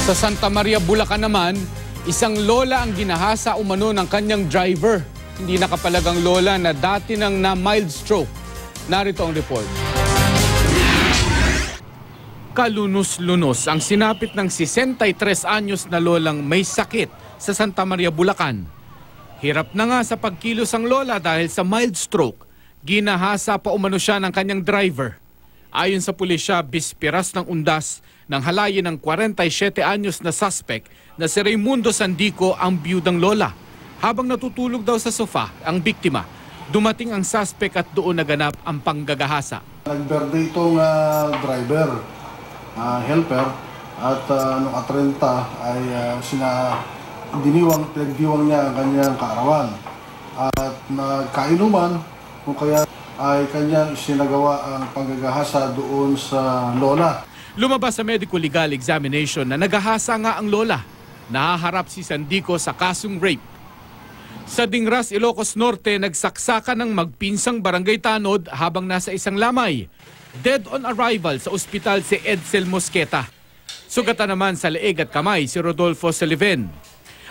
Sa Santa Maria, Bulacan naman, isang lola ang ginahasa umano ng kanyang driver. Hindi nakapalagang lola na dati nang na mild stroke. Narito ang report. Kalunos-lunos ang sinapit ng 63 anyos na lolang may sakit sa Santa Maria, Bulacan. Hirap na nga sa pagkilos ang lola dahil sa mild stroke. Ginahasa pa umano siya ng kanyang driver. Ayon sa pulisya, bispiras ng undas ng halayin ng 47 anyos na suspect na si Raimundo Sandico ang biyudang lola. Habang natutulog daw sa sofa ang biktima, dumating ang suspect at doon naganap ang panggagahasa. Nag-birthday itong driver, helper, at noong 30 ay pinagdiwang niya ang kanyang kaarawan. At nagkainuman, kung kaya ay kanyang sinagawa ang panggagahasa doon sa lola. Lumabas sa medical legal examination na nagahasa nga ang lola. Nahaharap si Sandico sa kasong rape. Sa Dingras, Ilocos Norte, nagsaksakan ng magpinsang barangay tanod habang nasa isang lamay. Dead on arrival sa ospital si Edsel Mosqueta. Sugatan naman sa leeg at kamay si Rodolfo Saliven.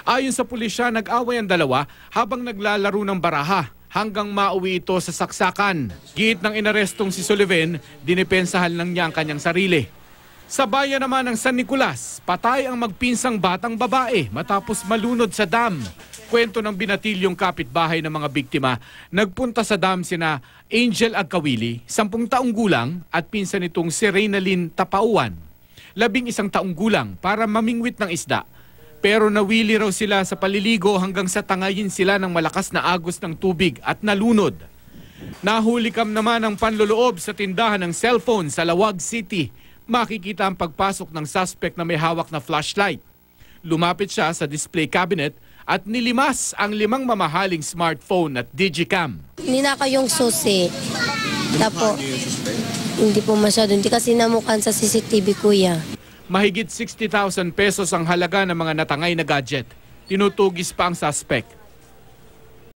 Ayon sa pulisya, nag-away ang dalawa habang naglalaro ng baraha hanggang mauwi ito sa saksakan. Git ng inarestong si Sullivan, dinipensahan lang niya ang kanyang sarili. Sa bayan naman ng San Nicolas, patay ang magpinsang batang babae matapos malunod sa dam. Kwento ng binatilyong kapitbahay ng mga biktima, nagpunta sa dam sina Angel Agkawili, 10 taong gulang, at pinsan nitong si Reynalyn Tapauan, 11 taong gulang, para mamingwit ng isda. Pero nawili raw sila sa paliligo hanggang sa tangayin sila ng malakas na agos ng tubig at nalunod. Nahulikam naman ang panloloob sa tindahan ng cellphone sa Lawag City. Makikita ang pagpasok ng suspect na may hawak na flashlight. Lumapit siya sa display cabinet at nilimas ang 5 mamahaling smartphone at digicam. Ninaka yung susi. Tapo, hindi po masyado. Hindi kasi namukan sa CCTV, kuya. Mahigit 60,000 pesos ang halaga ng mga natangay na gadget. Tinutugis pa ang suspect.